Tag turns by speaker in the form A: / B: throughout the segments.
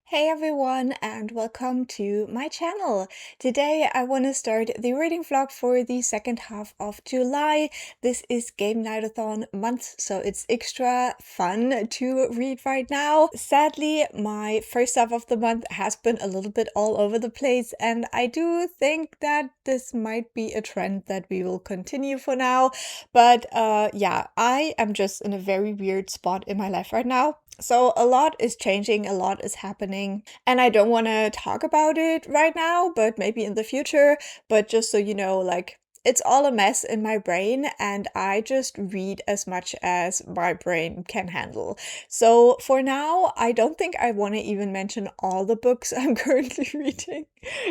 A: Hey everyone, and welcome to my channel. Today I want to start the reading vlog for the second half of July. This is Gamenightathon month, so it's extra fun to read right now. Sadly, my first half of the month has been a little bit all over the place, and I do think that this might be a trend that we will continue for now. But yeah, I am just in a very weird spot in my life right now. So a lot is changing, a lot is happening, and I don't want to talk about it right now, but maybe in the future. But just so you know, like, it's all a mess in my brain, and I just read as much as my brain can handle. So for now, I don't think I want to even mention all the books I'm currently reading.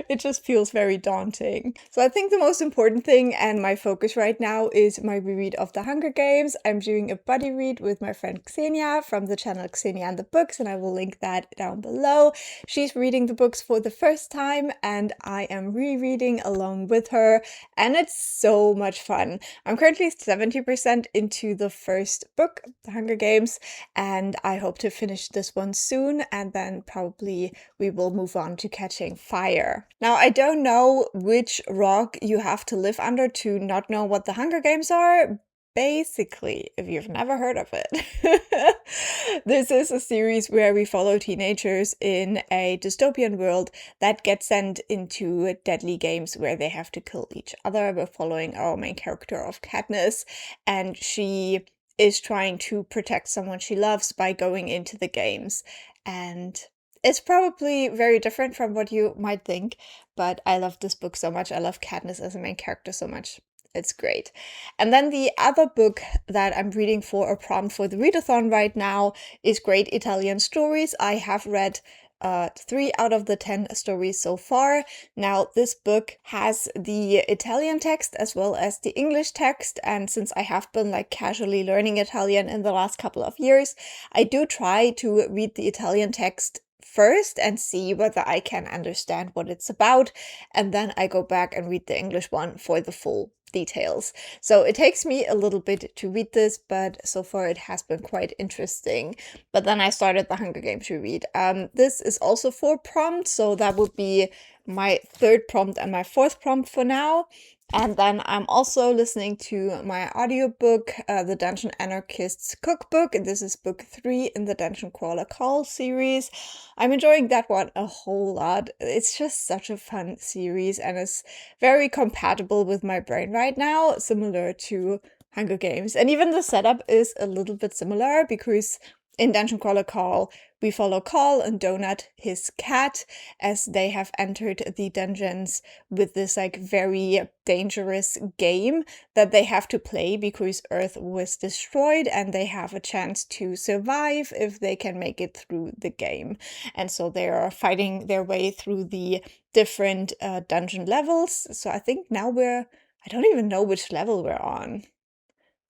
A: It just feels very daunting. So I think the most important thing and my focus right now is my reread of The Hunger Games. I'm doing a buddy read with my friend Xenia from the channel Xenia and the Books, and I will link that down below. She's reading the books for the first time, and I am rereading along with her, and it's so much fun. I'm currently 70% into the first book, The Hunger Games, and I hope to finish this one soon, and then probably we will move on to Catching Fire. Now, I don't know which rock you have to live under to not know what the Hunger Games are. Basically, if you've never heard of it. This is a series where we follow teenagers in a dystopian world that get sent into deadly games where they have to kill each other. We're following our main character of Katniss, and she is trying to protect someone she loves by going into the games. And it's probably very different from what you might think, but I love this book so much. I love Katniss as a main character so much. It's great. And then the other book that I'm reading for a prompt for the readathon right now is Great Italian Stories. I have read 3 out of the 10 stories so far. Now, this book has the Italian text as well as the English text, and since I have been like casually learning Italian in the last couple of years, I do try to read the Italian text first and see whether I can understand what it's about, and then I go back and read the English one for the full details. So it takes me a little bit to read this, but so far it has been quite interesting. But then I started The Hunger Games to read. This is also 4 prompts, so that would be my 3rd prompt and my 4th prompt for now. And then I'm also listening to my audiobook, the Dungeon Anarchist's Cookbook, and this is book 3 in the Dungeon Crawler Call series. I'm enjoying that one a whole lot. It's just such a fun series, and it's very compatible with my brain right now, similar to Hunger Games. And even the setup is a little bit similar, because in Dungeon Crawler Call, we follow Carl and Donut, his cat, as they have entered the dungeons with this like very dangerous game that they have to play because Earth was destroyed, and they have a chance to survive if they can make it through the game. And so they are fighting their way through the different dungeon levels. So I think now I don't even know which level we're on.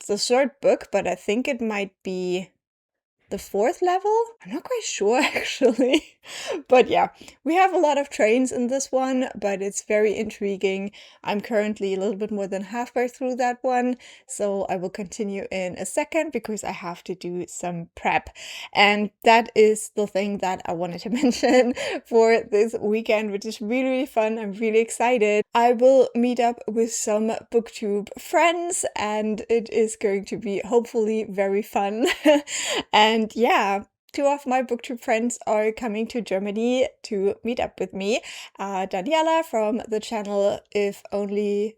A: It's the 3rd book, but I think it might be the 4th level? I'm not quite sure actually. But yeah, we have a lot of trains in this one, but it's very intriguing. I'm currently a little bit more than halfway through that one, so I will continue in a second because I have to do some prep. And that is the thing that I wanted to mention for this weekend, which is really, really fun. I'm really excited. I will meet up with some Booktube friends, and it is going to be hopefully very fun. And yeah, 2 of my Booktube friends are coming to Germany to meet up with me. Daniela from the channel If Only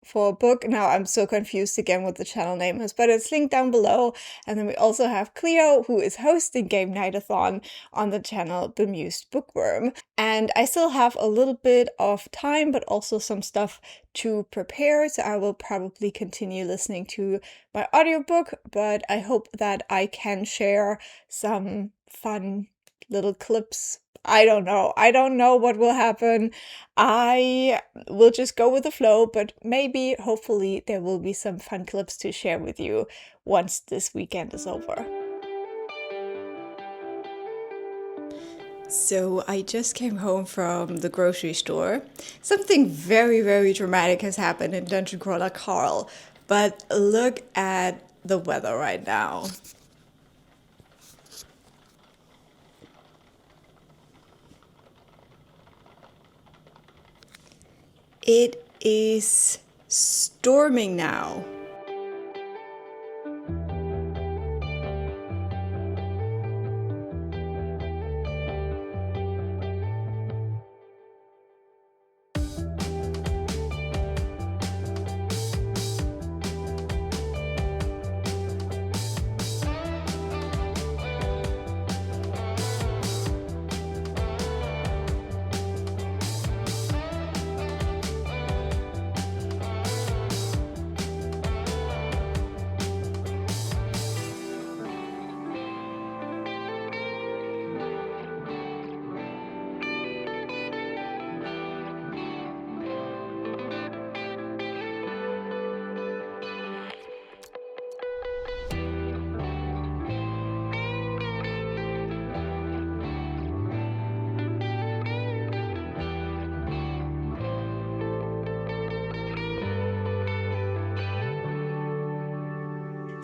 A: for a Book. Now I'm so confused again what the channel name is, but it's linked down below. And then we also have Clio, who is hosting Gamenightathon on the channel Bemused Bookworm. And I still have a little bit of time, but also some stuff to prepare, so I will probably continue listening to my audiobook, but I hope that I can share some fun little clips. I don't know what will happen. I will just go with the flow, but maybe, hopefully, there will be some fun clips to share with you once this weekend is over. So I just came home from the grocery store. Something very, very dramatic has happened in Dungeon Crawler Carl, but look at the weather right now. It is storming now.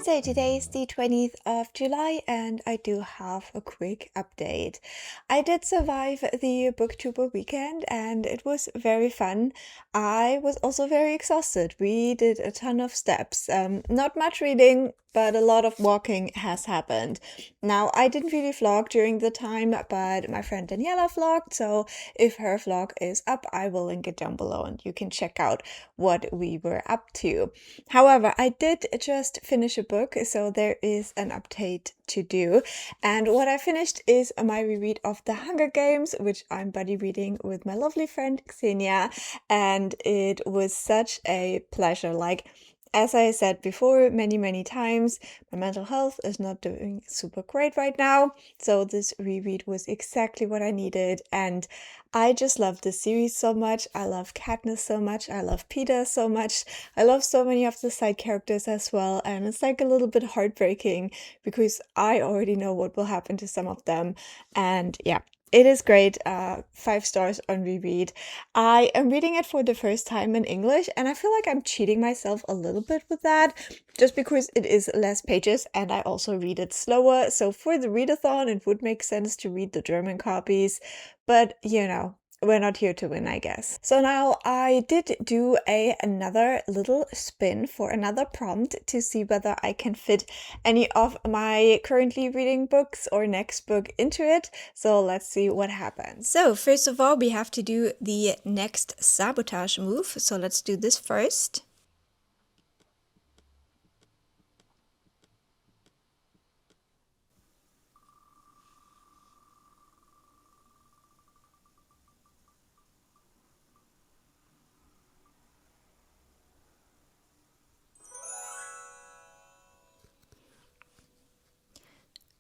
A: So today is the 20th of July and I do have a quick update. I did survive the Booktuber weekend and it was very fun. I was also very exhausted. We did a ton of steps. Not much reading, but a lot of walking has happened. Now, I didn't really vlog during the time, but my friend Daniela vlogged, so if her vlog is up, I will link it down below and you can check out what we were up to. However, I did just finish a book, so there is an update to do. And what I finished is my reread of The Hunger Games, which I'm buddy reading with my lovely friend Xenia, and it was such a pleasure. Like, as I said before many times, my mental health is not doing super great right now, so this reread was exactly what I needed, and I just love this series so much. I love Katniss so much. I love Peter so much. I love so many of the side characters as well, and it's like a little bit heartbreaking because I already know what will happen to some of them, and yeah. It is great, 5 stars on reread. I am reading it for the first time in English, and I feel like I'm cheating myself a little bit with that, just because it is less pages, and I also read it slower. So for the readathon, it would make sense to read the German copies, but you know, we're not here to win, I guess. So now I did do another little spin for another prompt to see whether I can fit any of my currently reading books or next book into it. So let's see what happens. So first of all, we have to do the next sabotage move. So let's do this first.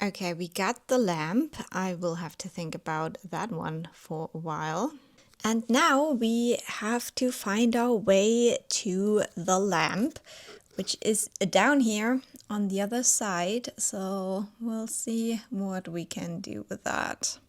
A: Okay, we got the lamp. I will have to think about that one for a while. And now we have to find our way to the lamp, which is down here on the other side. So we'll see what we can do with that.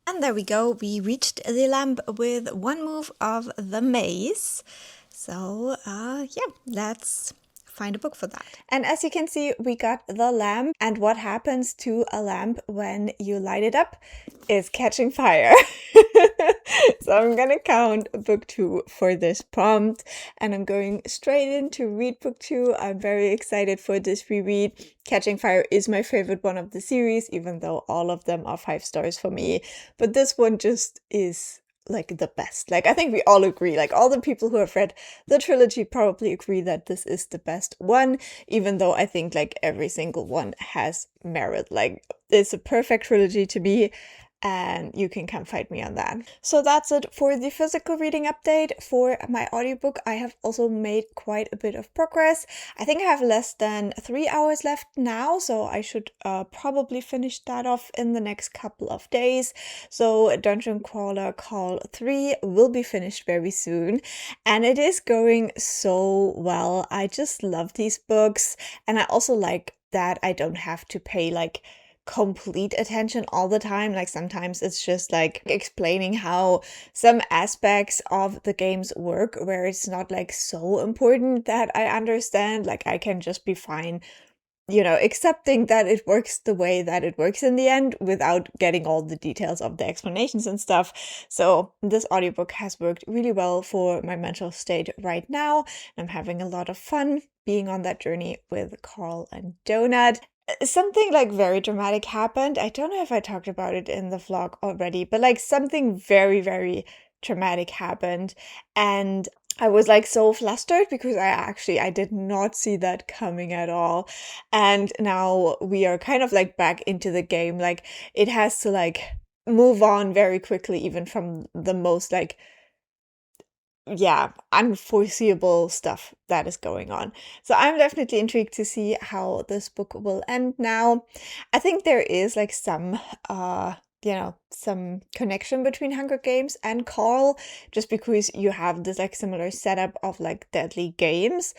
A: And there we go, we reached the lamp with one move of the maze. So yeah, let's find a book for that. And as you can see, we got the lamp, and what happens to a lamp when you light it up is catching fire. So I'm gonna count book 2 for this prompt, and I'm going straight in to read book 2. I'm very excited for this reread. Catching Fire is my favorite one of the series, even though all of them are 5 stars for me. But this one just is like the best. Like, I think we all agree, like all the people who have read the trilogy probably agree that this is the best one, even though I think like every single one has merit. Like, it's a perfect trilogy to me, and you can come fight me on that. So that's it for the physical reading update. For my audiobook, I have also made quite a bit of progress. I think I have less than 3 hours left now, so I should probably finish that off in the next couple of days. So Dungeon Crawler Call 3 will be finished very soon, and it is going so well. I just love these books, and I also like that I don't have to pay like complete attention all the time. Like sometimes it's just like explaining how some aspects of the games work where it's not like so important that I understand. Like I can just be fine, accepting that it works the way that it works in the end without getting all the details of the explanations and stuff. So this audiobook has worked really well for my mental state right now. I'm having a lot of fun being on that journey with Carl and Donut. Something like very dramatic happened. I don't know if I talked about it in the vlog already, but like something very, very dramatic happened. And I was like so flustered because I did not see that coming at all. And now we are kind of like back into the game. Like it has to like move on very quickly, even from the most like, yeah, unforeseeable stuff that is going on. So I'm definitely intrigued to see how this book will end now. I think there is like some some connection between Hunger Games and Carl, just because you have this like similar setup of like deadly games.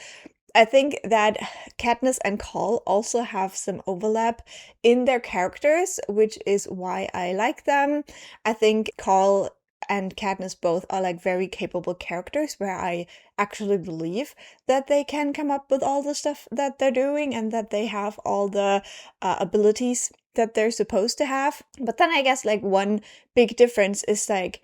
A: I think that Katniss and Carl also have some overlap in their characters, which is why I like them. I think Carl and Katniss both are like very capable characters where I actually believe that they can come up with all the stuff that they're doing and that they have all the abilities that they're supposed to have. But then I guess like one big difference is like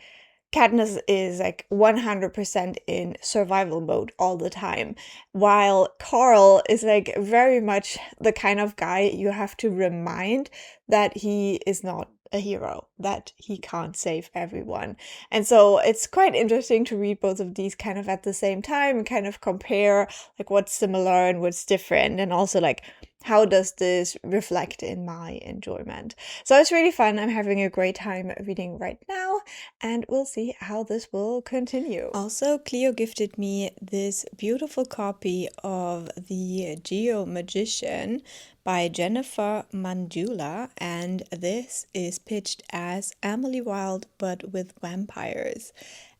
A: Katniss is like 100% in survival mode all the time, while Carl is like very much the kind of guy you have to remind that he is not a hero, that he can't save everyone. And so it's quite interesting to read both of these kind of at the same time and kind of compare like what's similar and what's different, and also like how does this reflect in my enjoyment. So it's really fun. I'm having a great time reading right now, and we'll see how this will continue. Also, Clio gifted me this beautiful copy of The Geo-Magician by Jennifer Mandula, and this is pitched as Emily Wilde but with vampires.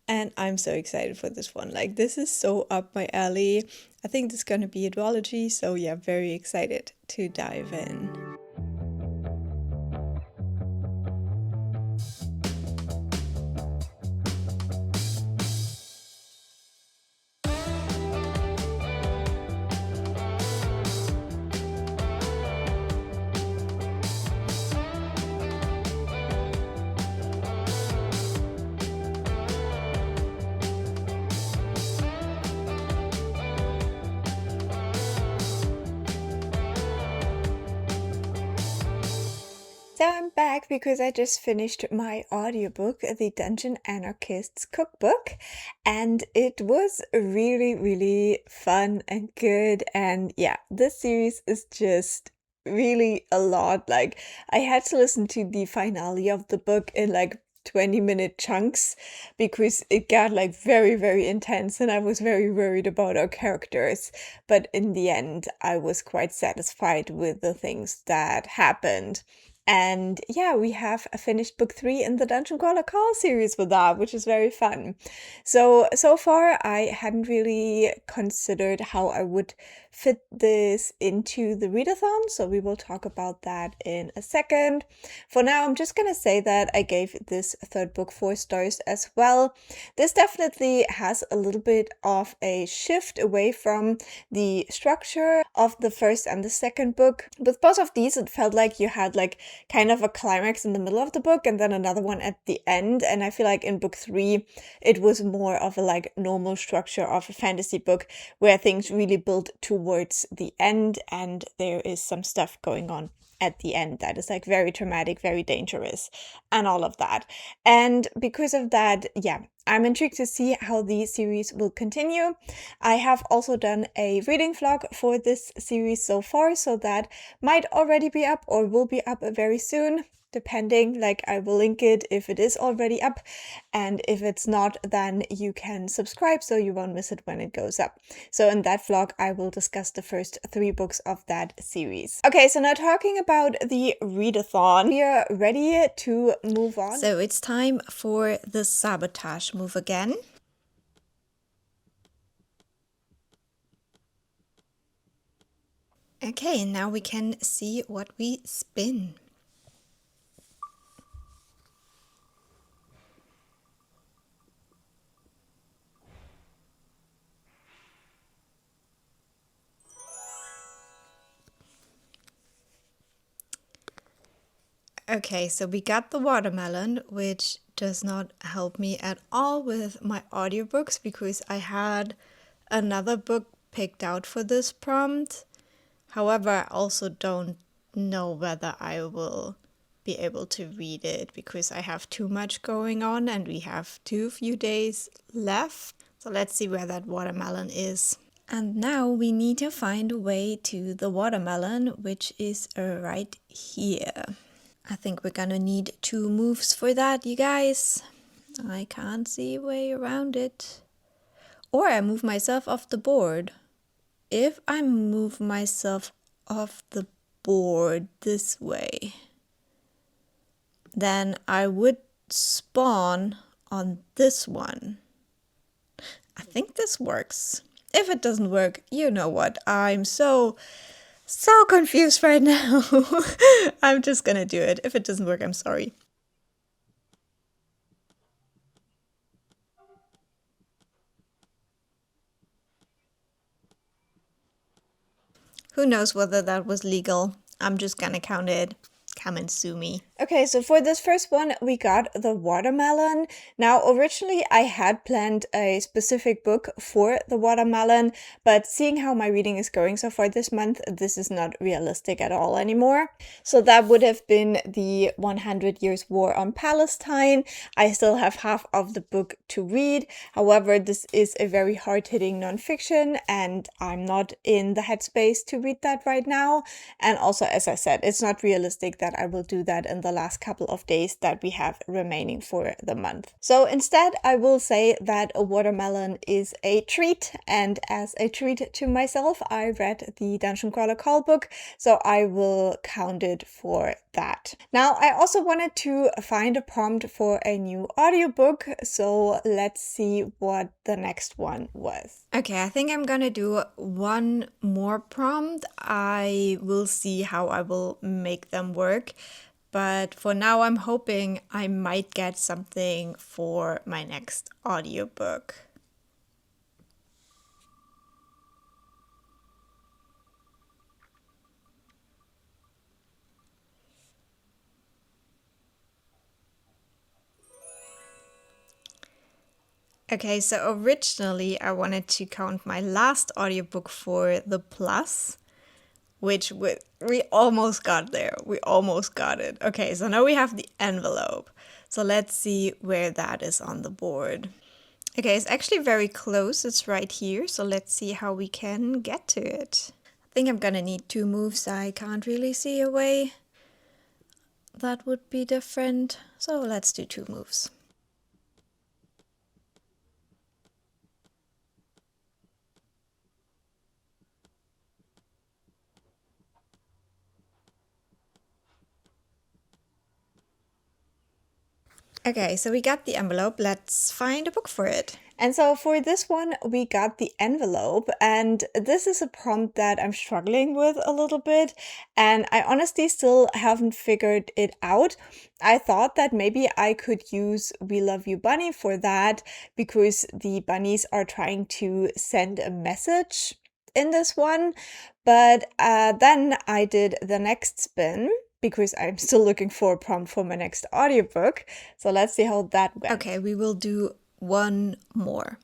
A: And I'm so excited for this one. Like, this is so up my alley. I think this is gonna be a duology, so yeah, very excited to dive in. So I'm back because I just finished my audiobook, The Dungeon Anarchist's Cookbook, and it was really, really fun and good. And yeah, this series is just really a lot. Like, I had to listen to the finale of the book in like 20-minute chunks because it got like very, very intense, and I was very worried about our characters. But in the end, I was quite satisfied with the things that happened. And yeah, we have finished book 3 in the Dungeon Crawler Call series with that, which is very fun. So far, I hadn't really considered how I would fit this into the readathon, so we will talk about that in a second. For now, I'm just gonna say that I gave this third book 4 stars as well. This definitely has a little bit of a shift away from the structure of the first and the second book. With both of these, it felt like you had like kind of a climax in the middle of the book and then another one at the end. And I feel like in book 3, it was more of a like normal structure of a fantasy book where things really build towards the end, and there is some stuff going on at the end that is like very traumatic, very dangerous, and all of that. And because of that, yeah, I'm intrigued to see how the series will continue. I have also done a reading vlog for this series so far, so that might already be up or will be up very soon, depending. Like, I will link it if it is already up, and if it's not, then you can subscribe so you won't miss it when it goes up. So in that vlog, I will discuss the first 3 books of that series. Okay, so now talking about the readathon, we are ready to move on. So it's time for the sabotage move again. Okay, now we can see what we spin. Okay, so we got the watermelon, which does not help me at all with my audiobooks because I had another book picked out for this prompt. However, I also don't know whether I will be able to read it because I have too much going on and we have too few days left. So let's see where that watermelon is. And now we need to find a way to the watermelon, which is right here. I think we're gonna need 2 moves for that, you guys. I can't see a way around it. Or I move myself off the board. If I move myself off the board this way, then I would spawn on this one. I think this works. If it doesn't work, you know what, I'm so confused right now. I'm just gonna do it. If it doesn't work, I'm sorry. Who knows whether that was legal? I'm just gonna count it. Come and sue me. Okay, so for this first one, we got the watermelon. Now, originally I had planned a specific book for the watermelon, but seeing how my reading is going so far this month, this is not realistic at all anymore. So that would have been the 100 Years War on Palestine. I still have half of the book to read. However, this is a very hard-hitting nonfiction, and I'm not in the headspace to read that right now. And also, as I said, it's not realistic that I will do that in the last couple of days that we have remaining for the month. So instead, I will say that a watermelon is a treat, and as a treat to myself, I read the Dungeon Crawler Call book, so I will count it for that. Now, I also wanted to find a prompt for a new audiobook, so let's see what the next one was. Okay, I think I'm gonna do one more prompt. I will see how I will make them work. But for now, I'm hoping I might get something for my next audiobook. Okay, so originally I wanted to count my last audiobook for the plus, which we almost got there. We almost got it. Okay, so now we have the envelope. So let's see where that is on the board. Okay, it's actually very close. It's right here. So let's see how we can get to it. I think I'm gonna need 2 moves. I can't really see a way that would be different. So let's do 2 moves. Okay, so we got the envelope. Let's find a book for it. And so for this one, we got the envelope, and this is a prompt that I'm struggling with a little bit, and I honestly still haven't figured it out. I thought that maybe I could use We Love You Bunny for that, because the bunnies are trying to send a message in this one, but then I did the next spin, because I'm still looking for a prompt for my next audiobook. So let's see how that went. Okay, we will do one more.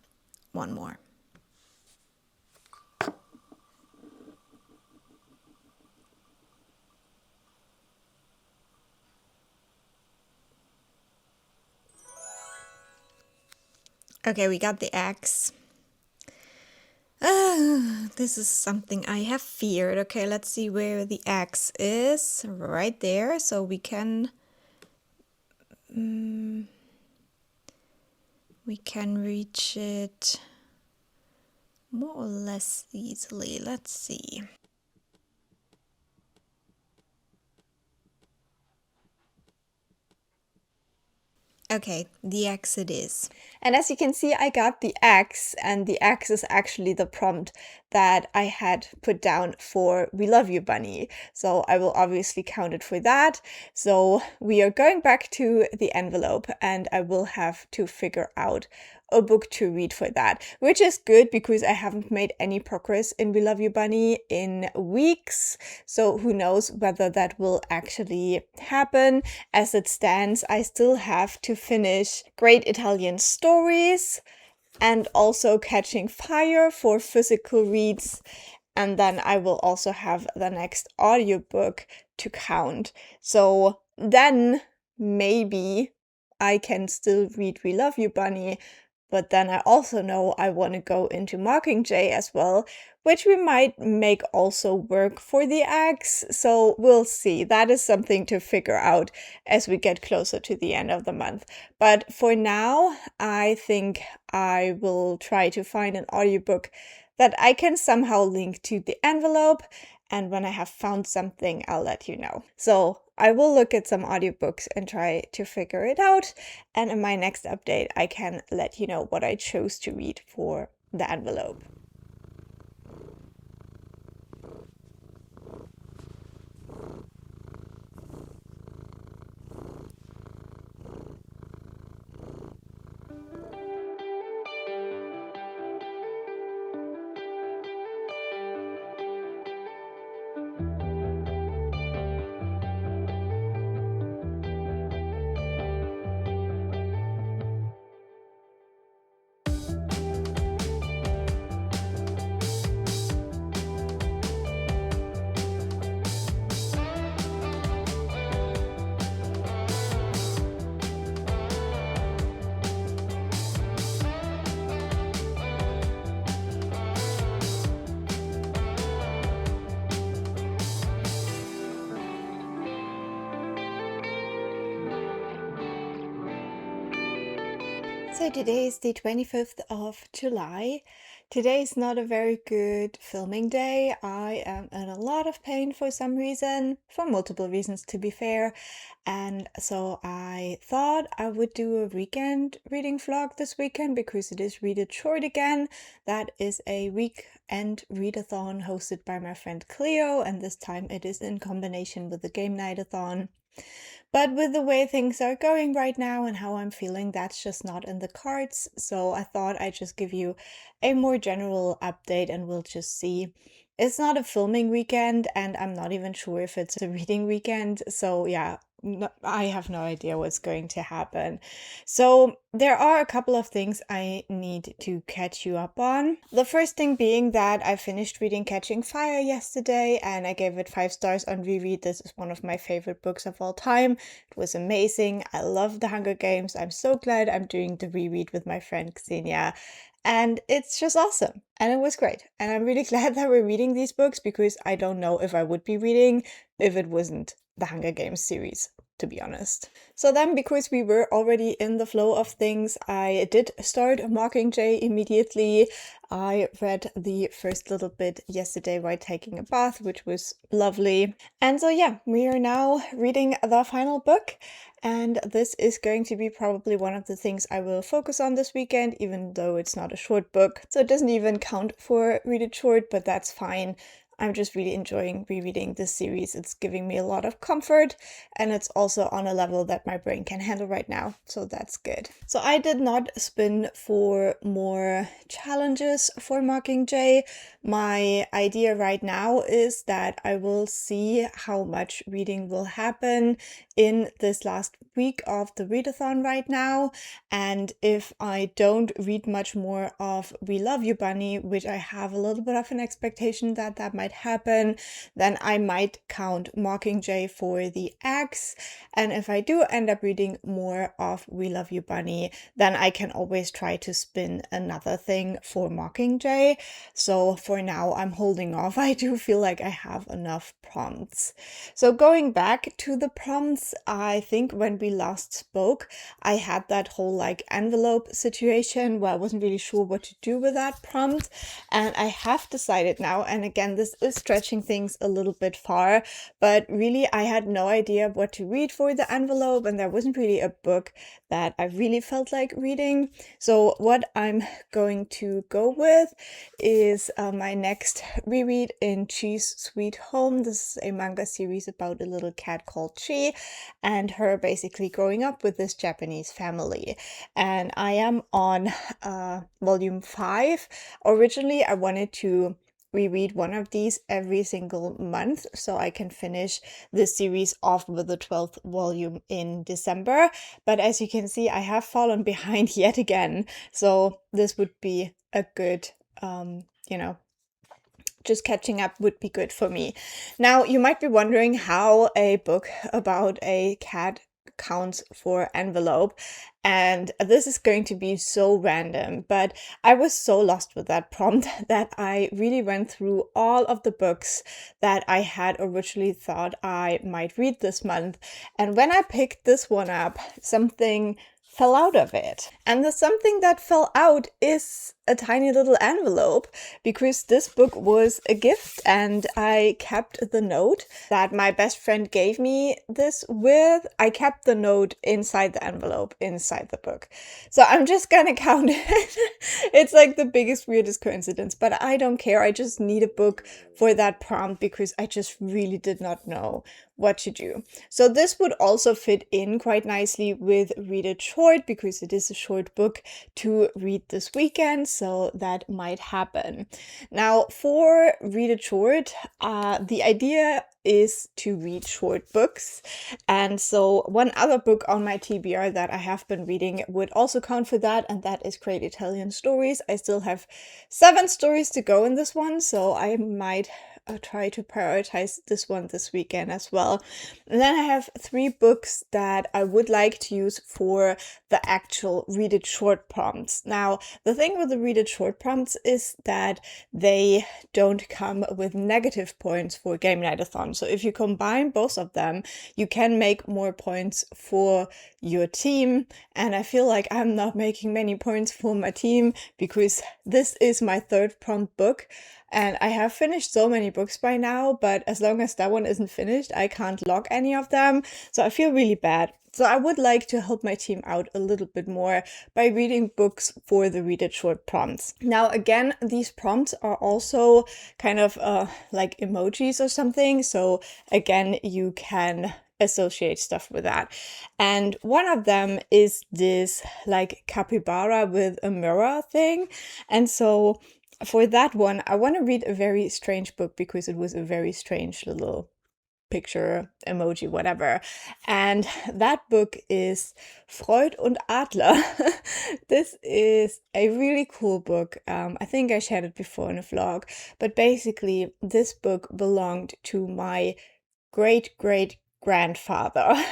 A: Okay, we got the X. This is something I have feared. Okay, let's see where the X is. Right there, so we can reach it more or less easily. Let's see. Okay, the X it is. And as you can see, I got the X, and the X is actually the prompt that I had put down for We Love You Bunny. So I will obviously count it for that. So we are going back to the envelope, and I will have to figure out a book to read for that, which is good because I haven't made any progress in We Love You Bunny in weeks. So who knows whether that will actually happen. As it stands, I still have to finish Great Italian Stories and also Catching Fire for physical reads. And then I will also have the next audiobook to count. So then maybe I can still read We Love You Bunny, but then I also know I want to go into Mockingjay as well, which we might make also work for the axe. So we'll see. That is something to figure out as we get closer to the end of the month. But for now, I think I will try to find an audiobook that I can somehow link to the envelope. And when I have found something, I'll let you know. So I will look at some audiobooks and try to figure it out. And in my next update, I can let you know what I chose to read for the envelope. So today is the 25th of July. Today is not a very good filming day. I am in a lot of pain for some reason, for multiple reasons to be fair. And so I thought I would do a weekend reading vlog this weekend because it is Read It Short again. That is a weekend readathon hosted by my friend Clio, and this time it is in combination with the Gamenightathon. But with the way things are going right now and how I'm feeling, that's just not in the cards. So I thought I'd just give you a more general update and we'll just see. It's not a filming weekend and I'm not even sure if it's a reading weekend. So yeah, I have no idea what's going to happen. So there are a couple of things I need to catch you up on. The first thing being that I finished reading Catching Fire yesterday and I gave it 5 stars on reread. This is one of my favorite books of all time. It was amazing. I love The Hunger Games. I'm so glad I'm doing the reread with my friend Xenia. And it's just awesome. And it was great. And I'm really glad that we're reading these books because I don't know if I would be reading if it wasn't the Hunger Games series, to be honest. So then, because we were already in the flow of things, I did start Mockingjay immediately. I read the first little bit yesterday while taking a bath, which was lovely. And so yeah, we are now reading the final book. And this is going to be probably one of the things I will focus on this weekend, even though it's not a short book. So it doesn't even count for Read It Short, but that's fine. I'm just really enjoying rereading this series. It's giving me a lot of comfort and it's also on a level that my brain can handle right now. So that's good. So I did not spin for more challenges for Mockingjay. My idea right now is that I will see how much reading will happen in this last week of the readathon right now. And if I don't read much more of We Love You Bunny, which I have a little bit of an expectation that that might happen, then I might count Mockingjay for the axe. And if I do end up reading more of We Love You Bunny, then I can always try to spin another thing for Mockingjay. So for now, I'm holding off. I do feel like I have enough prompts. So going back to the prompts, I think when we last spoke, I had that whole like envelope situation where I wasn't really sure what to do with that prompt. And I have decided now, and again, this is stretching things a little bit far, but really I had no idea what to read for the envelope, and there wasn't really a book that I really felt like reading. So what I'm going to go with is my next reread in Chi's Sweet Home. This is a manga series about a little cat called Chi and her basically growing up with this Japanese family. And I am on volume 5. Originally, I wanted to reread one of these every single month so I can finish this series off with the 12th volume in December. But as you can see, I have fallen behind yet again. So this would be a good, just catching up would be good for me. Now, you might be wondering how a book about a cat counts for envelope, and this is going to be so random, but I was so lost with that prompt that I really went through all of the books that I had originally thought I might read this month, and when I picked this one up, something fell out of it. And the something that fell out is a tiny little envelope, because this book was a gift and I kept the note that my best friend gave me this with. I kept the note inside the envelope, inside the book. So I'm just gonna count it. It's like the biggest, weirdest coincidence, but I don't care. I just need a book for that prompt because I just really did not know what to do. So this would also fit in quite nicely with Read It Short, because it is a short book to read this weekend, so that might happen. Now, for Read It Short, the idea is to read short books, and so one other book on my TBR that I have been reading would also count for that, and that is Great Italian Stories. I still have 7 stories to go in this one, so I might try to prioritize this one this weekend as well. And then I have 3 books that I would like to use for the actual Read It Short prompts. Now, the thing with the Read It Short prompts is that they don't come with negative points for Gamenightathon. So if you combine both of them, you can make more points for your team. And I feel like I'm not making many points for my team because this is my 3rd prompt book. And I have finished so many books by now, but as long as that one isn't finished, I can't log any of them. So I feel really bad. So I would like to help my team out a little bit more by reading books for the Read It Short prompts. Now, again, these prompts are also kind of like emojis or something. So again, you can associate stuff with that. And one of them is this like capybara with a mirror thing. And so for that one, I want to read a very strange book because it was a very strange little picture, emoji, whatever. And that book is Freud und Adler. This is a really cool book. I think I shared it before in a vlog, but basically this book belonged to my great-great-grandfather,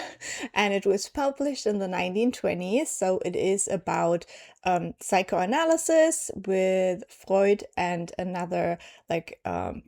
A: and it was published in the 1920s. So it is about psychoanalysis with Freud and another like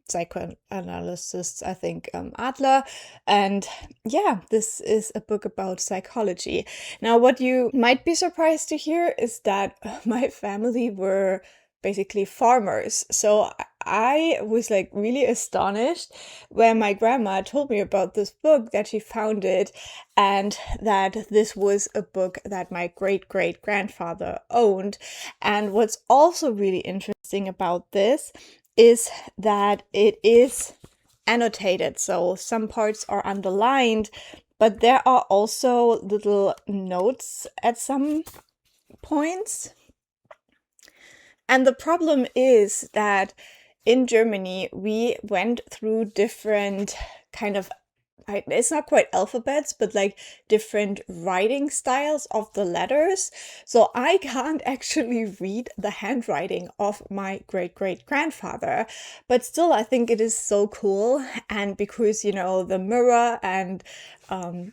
A: psychoanalyst, I think Adler. And yeah, this is a book about psychology. Now, what you might be surprised to hear is that my family were basically farmers. So I was like really astonished when my grandma told me about this book, that she found it, and that this was a book that my great-great-grandfather owned. And what's also really interesting about this is that it is annotated. So some parts are underlined, but there are also little notes at some points. And the problem is that in Germany, we went through different kind of, it's not quite alphabets, but like different writing styles of the letters. So I can't actually read the handwriting of my great-great-grandfather, but still I think it is so cool. And because, you know, the mirror and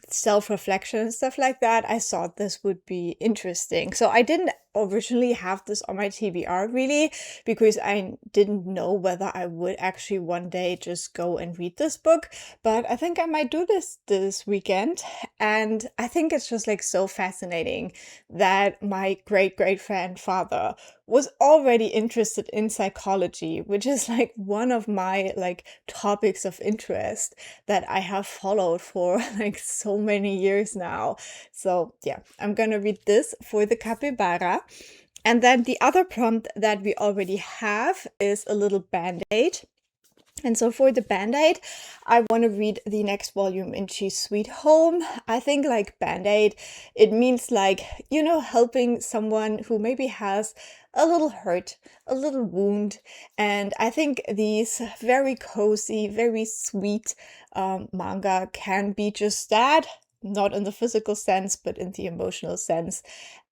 A: self-reflection and stuff like that, I thought this would be interesting. So I didn't originally have this on my TBR really, because I didn't know whether I would actually one day just go and read this book, but I think I might do this weekend. And I think it's just like so fascinating that my great-great-grandfather was already interested in psychology, which is like one of my like topics of interest that I have followed for like so many years now. So yeah, I'm gonna read this for the capybara. And then the other prompt that we already have is a little band-aid. And so for the Band-Aid, I want to read the next volume in She's Sweet Home. I think like Band-Aid, it means like, you know, helping someone who maybe has a little hurt, a little wound. And I think these very cozy, very sweet manga can be just that, not in the physical sense, but in the emotional sense.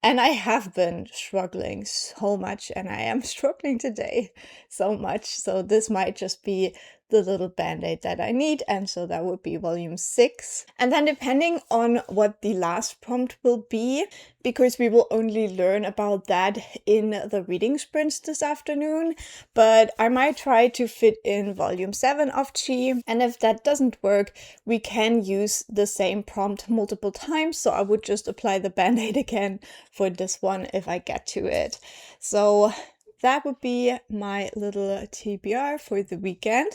A: And I have been struggling so much, and I am struggling today so much. So this might just be the little band-aid that I need, and so that would be volume 6. And then depending on what the last prompt will be, because we will only learn about that in the reading sprints this afternoon, but I might try to fit in volume 7 of Chi, and if that doesn't work, we can use the same prompt multiple times, so I would just apply the band-aid again for this one if I get to it. So that would be my little TBR for the weekend,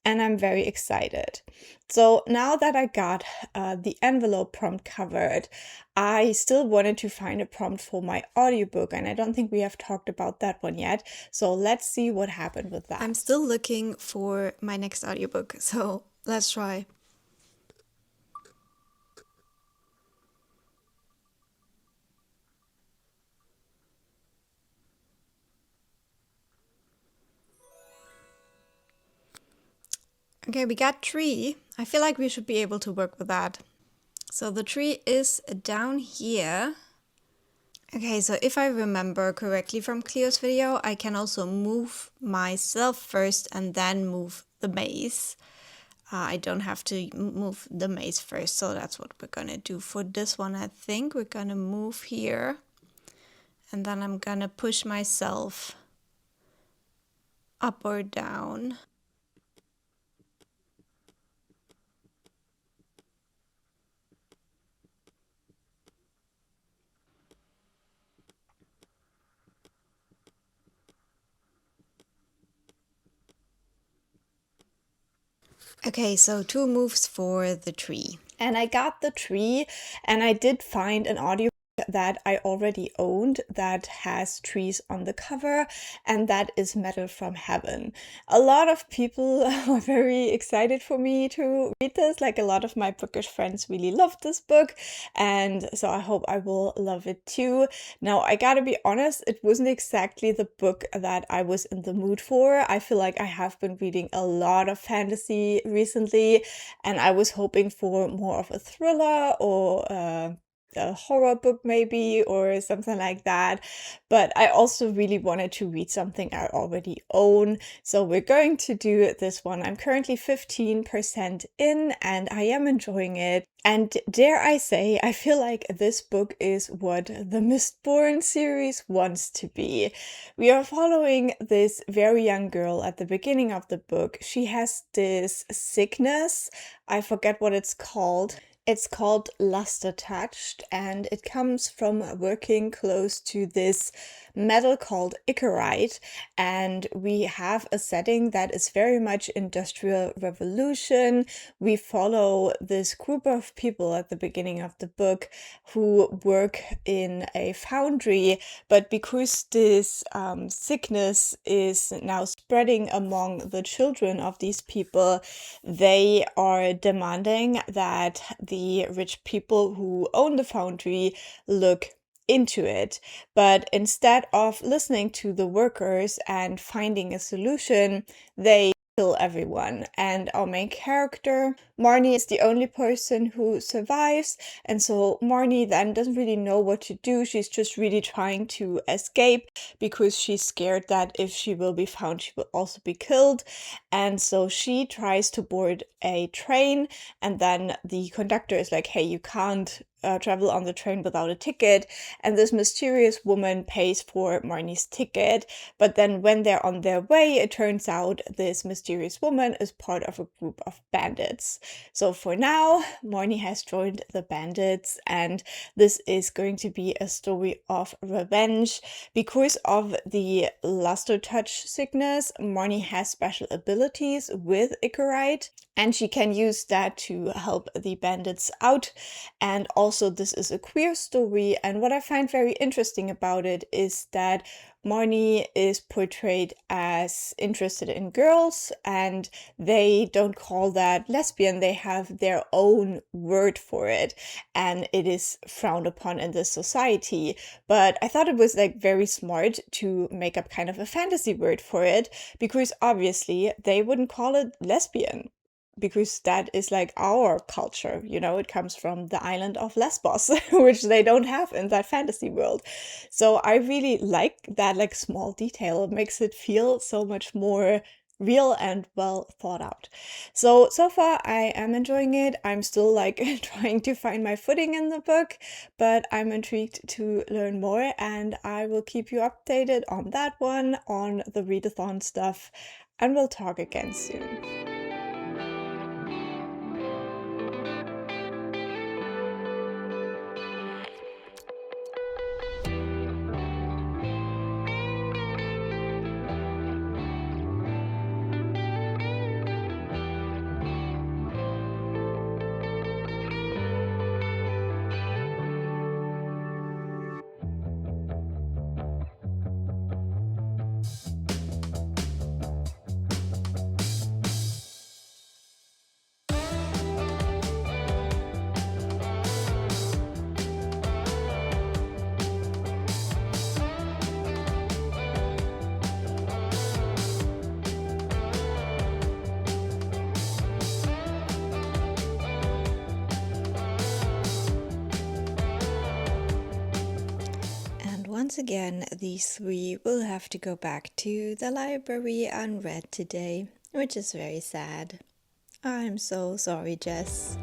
A: and I'm very excited. So now that I got the envelope prompt covered, I still wanted to find a prompt for my audiobook, and I don't think we have talked about that one yet. So let's see what happened with that.
B: I'm still looking for my next audiobook, so let's try. Okay, we got tree. I feel like we should be able to work with that. So the tree is down here. Okay, so if I remember correctly from Clio's video, I can also move myself first and then move the maze. I don't have to move the maze first, so that's what we're gonna do for this one. I think we're gonna move here, and then I'm gonna push myself up or down. Okay, so 2 moves for the tree.
A: And I got the tree, and I did find an audio that I already owned that has trees on the cover, and that is Metal from Heaven. A lot of people were very excited for me to read this. Like a lot of my bookish friends really loved this book, and so I hope I will love it too. Now, I gotta be honest, it wasn't exactly the book that I was in the mood for. I feel like I have been reading a lot of fantasy recently, and I was hoping for more of a thriller or a horror book maybe, or something like that. But I also really wanted to read something I already own. So we're going to do this one. I'm currently 15% in, and I am enjoying it. And dare I say, I feel like this book is what the Mistborn series wants to be. We are following this very young girl at the beginning of the book. She has this sickness. I forget what it's called. It's called Lust Attached, and it comes from working close to this metal called Icarite, and we have a setting that is very much Industrial Revolution. We follow this group of people at the beginning of the book who work in a foundry, but because this sickness is now spreading among the children of these people, they are demanding that the rich people who own the foundry look into it. But instead of listening to the workers and finding a solution, they kill everyone. And our main character, Marnie, is the only person who survives. And so Marnie then doesn't really know what to do. She's just really trying to escape because she's scared that if she will be found, she will also be killed. And so she tries to board a train, and then the conductor is like, hey, you can't travel on the train without a ticket, and this mysterious woman pays for Marnie's ticket. But then when they're on their way, it turns out this mysterious woman is part of a group of bandits. So for now, Marnie has joined the bandits, and this is going to be a story of revenge. Because of the luster touch sickness, Marnie has special abilities with Icarite, and she can use that to help the bandits out. And also, this is a queer story, and what I find very interesting about it is that Marnie is portrayed as interested in girls, and they don't call that lesbian. They have their own word for it, and it is frowned upon in this society. But I thought it was like very smart to make up kind of a fantasy word for it, because obviously they wouldn't call it lesbian, because that is like our culture, you know, it comes from the island of Lesbos, which they don't have in that fantasy world. So I really like that like small detail. It makes it feel so much more real and well thought out. So far I am enjoying it. I'm still like trying to find my footing in the book, but I'm intrigued to learn more, and I will keep you updated on that one, on the readathon stuff, and we'll talk again soon. Once again, these three will have to go back to the library unread today, which is very sad. I'm so sorry, Jess.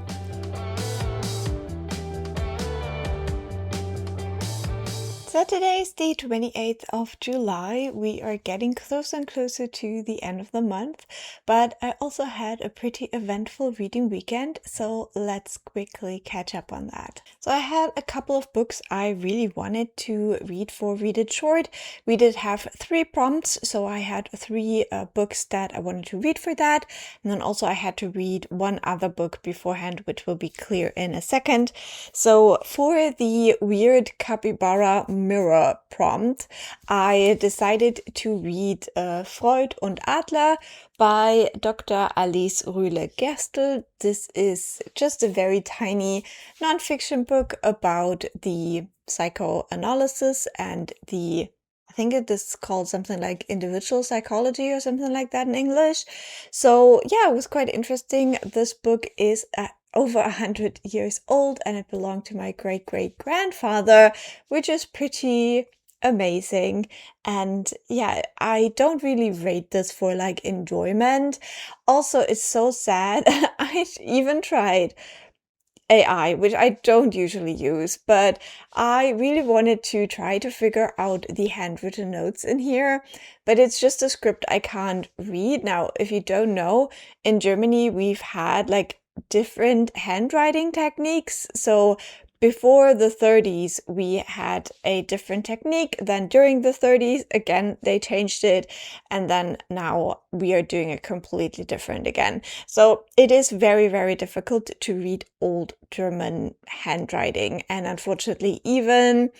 A: So today is the 28th of July. We are getting closer and closer to the end of the month, but I also had a pretty eventful reading weekend, so let's quickly catch up on that. So I had a couple of books I really wanted to read for Read It Short. We did have 3 prompts, so I had 3 books that I wanted to read for that, and then also I had to read one other book beforehand, which will be clear in a second. So for the weird capybara mirror prompt, I decided to read Freud und Adler by Dr. Alice Rühle-Gerstel. This is just a very tiny nonfiction book about the psychoanalysis and I think it is called something like individual psychology or something like that in English. So yeah, it was quite interesting. This book is over 100 years old, and it belonged to my great-great-grandfather, which is pretty amazing. And yeah, I don't really rate this for like enjoyment. Also, it's so sad. I even tried AI, which I don't usually use, but I really wanted to try to figure out the handwritten notes in here, but it's just a script I can't read. Now, if you don't know, in Germany, we've had like different handwriting techniques. So before the 30s, we had a different technique. Then during the 30s, again, they changed it. And then now we are doing it completely different again. So it is very, very difficult to read old German handwriting. And unfortunately, even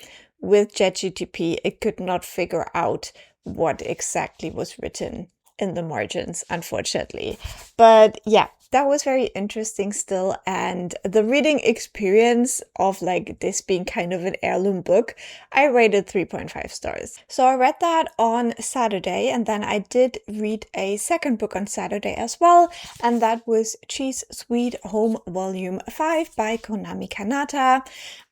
A: with ChatGPT, it could not figure out what exactly was written in the margins, unfortunately. But yeah, that was very interesting still, and the reading experience of like this being kind of an heirloom book, I rated 3.5 stars. So I read that on Saturday, and then I did read a second book on Saturday as well, and that was Cheese Sweet Home Volume 5 by Konami Kanata.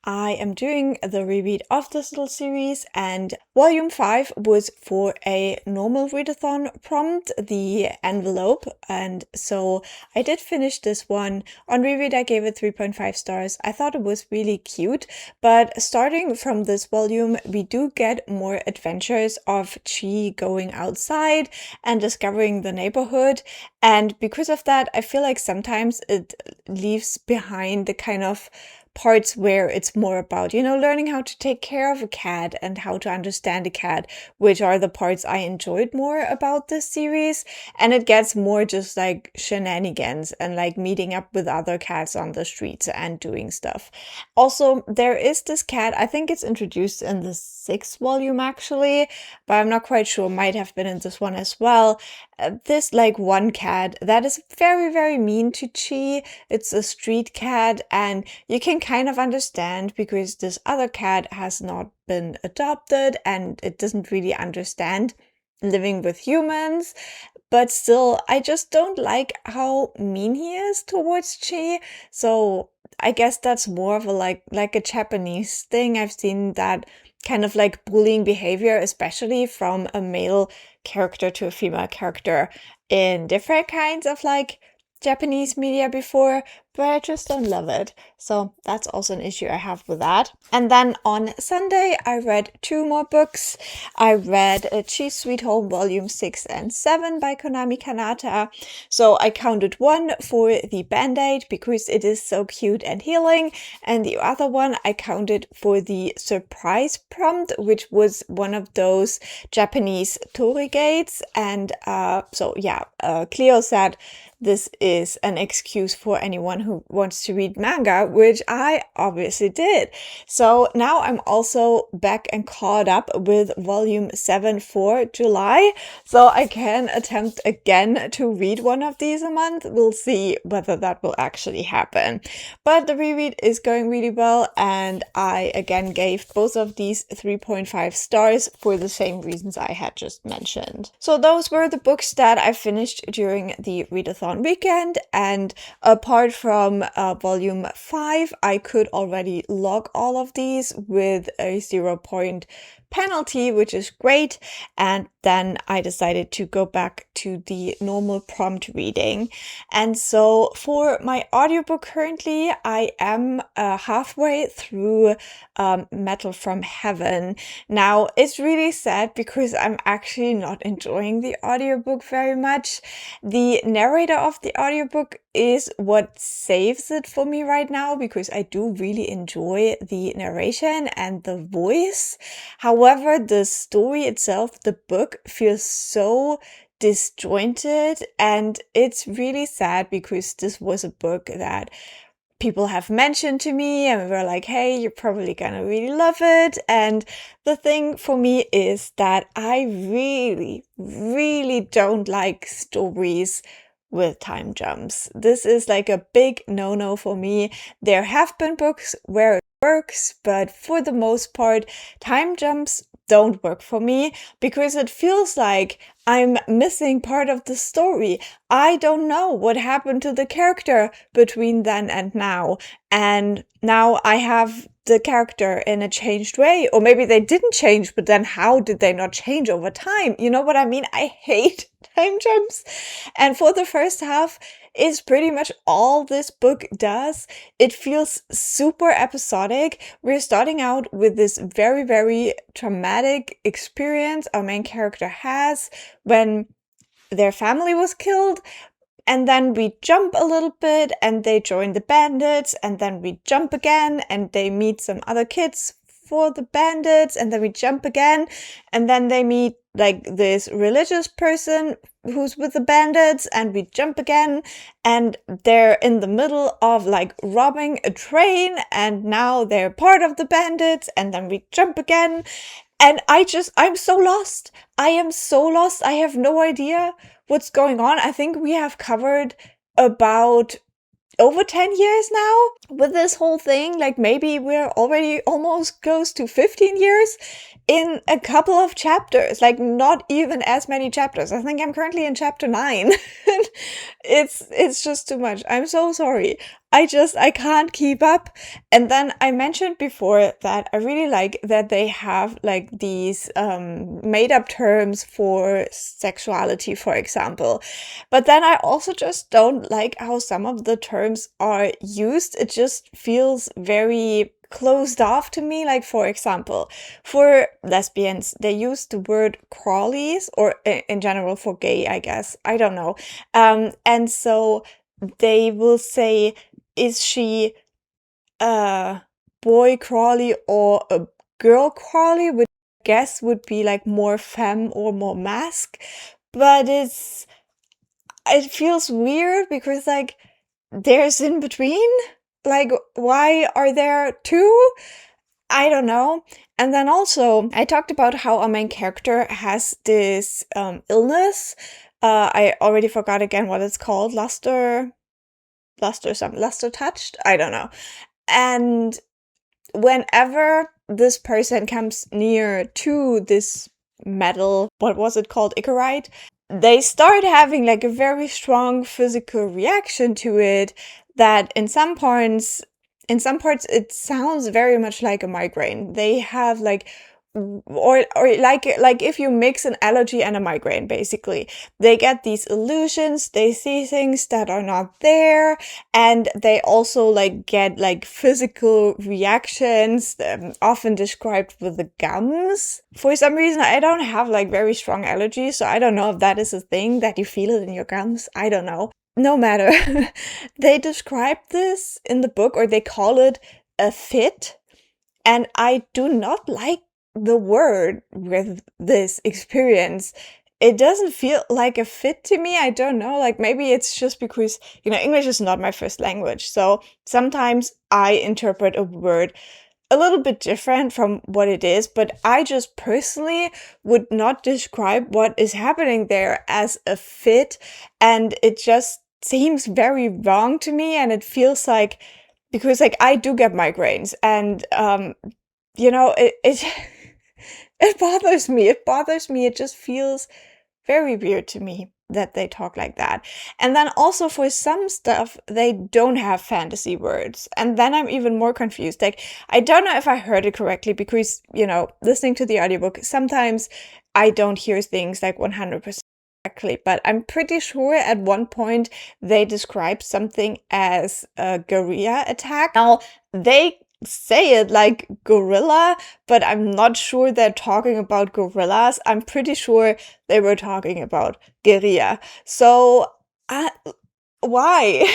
A: I am doing the reread of this little series, and Volume 5 was for a normal readathon prompt, the envelope, and so I did finish this one. On reread, I gave it 3.5 stars. I thought it was really cute, but starting from this volume, we do get more adventures of Chi going outside and discovering the neighborhood. And because of that, I feel like sometimes it leaves behind the kind of parts where it's more about, learning how to take care of a cat and how to understand a cat, which are the parts I enjoyed more about this series. And it gets more just like shenanigans and like meeting up with other cats on the streets and doing stuff. Also, there is this cat, I think it's introduced in the 6th volume actually, but I'm not quite sure, might have been in this one as well. This like one cat that is very, very mean to Chi. It's a street cat, and you can kind of understand because this other cat has not been adopted and it doesn't really understand living with humans. But still, I just don't like how mean he is towards Chi. So I guess that's more of a like a Japanese thing. I've seen that kind of like bullying behavior, especially from a male character to a female character in different kinds of like Japanese media before, but I just don't love it. So that's also an issue I have with that. And then on Sunday, I read 2 more books. I read Chi's Sweet Home Volume 6 and 7 by Konami Kanata. So I counted one for the Band-Aid because it is so cute and healing. And the other one I counted for the surprise prompt, which was one of those Japanese Torigates. And Clio said this is an excuse for anyone who wants to read manga, which I obviously did. So now I'm also back and caught up with volume 7 for July. So I can attempt again to read one of these a month. We'll see whether that will actually happen. But the reread is going really well, and I again gave both of these 3.5 stars for the same reasons I had just mentioned. So those were the books that I finished during the readathon weekend, and apart from volume 5, I could already log all of these with a 0-point penalty, which is great. And then I decided to go back to the normal prompt reading. And so for my audiobook currently, I am halfway through Metal from Heaven. Now, it's really sad because I'm actually not enjoying the audiobook very much. The narrator of the audiobook is what saves it for me right now, because I do really enjoy the narration and the voice. However, the story itself, the book, feels so disjointed, and it's really sad because this was a book that people have mentioned to me and were like, hey, you're probably gonna really love it. And the thing for me is that I really, really don't like stories with time jumps. This is like a big no-no for me. There have been books where it works, but for the most part, time jumps don't work for me because it feels like I'm missing part of the story. I don't know what happened to the character between then and now. And now I have the character in a changed way. Or maybe they didn't change, but then how did they not change over time? You know what I mean? I hate time jumps. And for the first half, is pretty much all this book does. It feels super episodic. We're starting out with this very, very traumatic experience our main character has when their family was killed. And then we jump a little bit and they join the bandits, and then we jump again and they meet some other kids for the bandits, and then we jump again and then they meet like this religious person who's with the bandits, and we jump again and they're in the middle of like robbing a train, and now they're part of the bandits, and then we jump again. And I'm so lost. I am so lost. I have no idea what's going on. I think we have covered about over 10 years now with this whole thing. Like maybe we're already almost close to 15 years in a couple of chapters, like not even as many chapters. I think I'm currently in chapter 9. It's just too much. I'm so sorry. I can't keep up. And then I mentioned before that I really like that they have like these made up terms for sexuality, for example. But then I also just don't like how some of the terms are used. It just feels very closed off to me. Like, for example, for lesbians, they use the word crawlies, or in general for gay, I guess. I don't know. And so they will say, is she a boy crawly or a girl crawly, which I guess would be like more femme or more masc. But it feels weird because like there's in between. Like, why are there two? I don't know. And then also, I talked about how our main character has this illness. I already forgot again what it's called. Luster touched. I don't know. And whenever this person comes near to this metal, what was it called? Icarite, they start having like a very strong physical reaction to it that in some parts it sounds very much like a migraine. They have like or like if you mix an allergy and a migraine, basically they get these illusions, they see things that are not there, and they also like get like physical reactions, often described with the gums. For some reason I don't have like very strong allergies, so I don't know if that is a thing that you feel it in your gums. I don't know. No matter. They describe this in the book, or they call it a fit, and I do not like the word with this experience. It doesn't feel like a fit to me. I don't know. Like, maybe it's just because, English is not my first language. So sometimes I interpret a word a little bit different from what it is, but I just personally would not describe what is happening there as a fit. And it just seems very wrong to me. And it feels like, because like I do get migraines, and it it bothers me. It bothers me. It just feels very weird to me that they talk like that. And then also for some stuff, they don't have fantasy words. And then I'm even more confused. Like, I don't know if I heard it correctly because, listening to the audiobook, sometimes I don't hear things like 100% correctly, but I'm pretty sure at one point they described something as a guerrilla attack. Now, they say it like gorilla, but I'm not sure they're talking about gorillas. I'm pretty sure they were talking about guerrilla. So, why?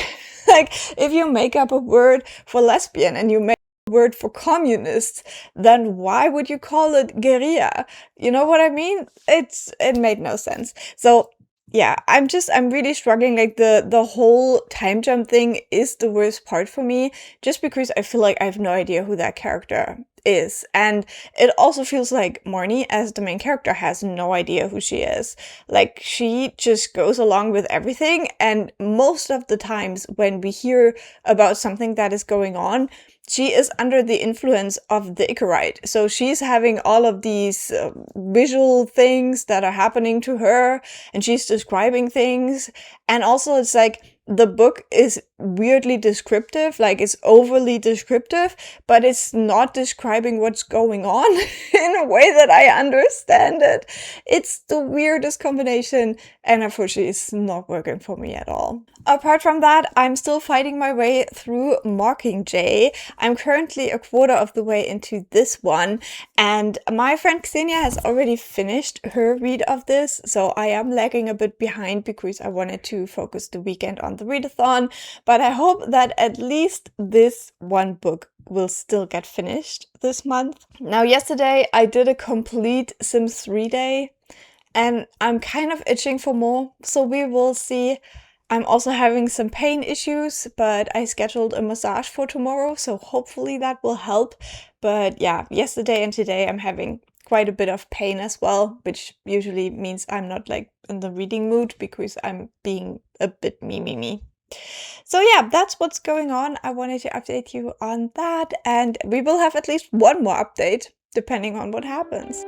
A: Like, if you make up a word for lesbian and you make a word for communist, then why would you call it guerrilla? You know what I mean? It made no sense. So yeah, I'm really struggling. Like, the whole time jump thing is the worst part for me, just because I feel like I have no idea who that character is. And it also feels like Marnie, as the main character, has no idea who she is. Like, she just goes along with everything, and most of the times when we hear about something that is going on, she is under the influence of the Icarite. So she's having all of these visual things that are happening to her, and she's describing things. And also, it's like the book is weirdly descriptive, like it's overly descriptive, but it's not describing what's going on in a way that I understand it. It's the weirdest combination, and unfortunately it's not working for me at all. Apart from that, I'm still fighting my way through Mockingjay. I'm currently a quarter of the way into this one, and my friend Xenia has already finished her read of this, so I am lagging a bit behind because I wanted to focus the weekend on the readathon, but I hope that at least this one book will still get finished this month. Now, yesterday I did a complete Sims 3 day, and I'm kind of itching for more, so we will see. I'm also having some pain issues, but I scheduled a massage for tomorrow, so hopefully that will help. But yeah, yesterday and today I'm having quite a bit of pain as well, which usually means I'm not like in the reading mood because I'm being a bit me. So yeah, that's what's going on. I wanted to update you on that, and we will have at least one more update depending on what happens.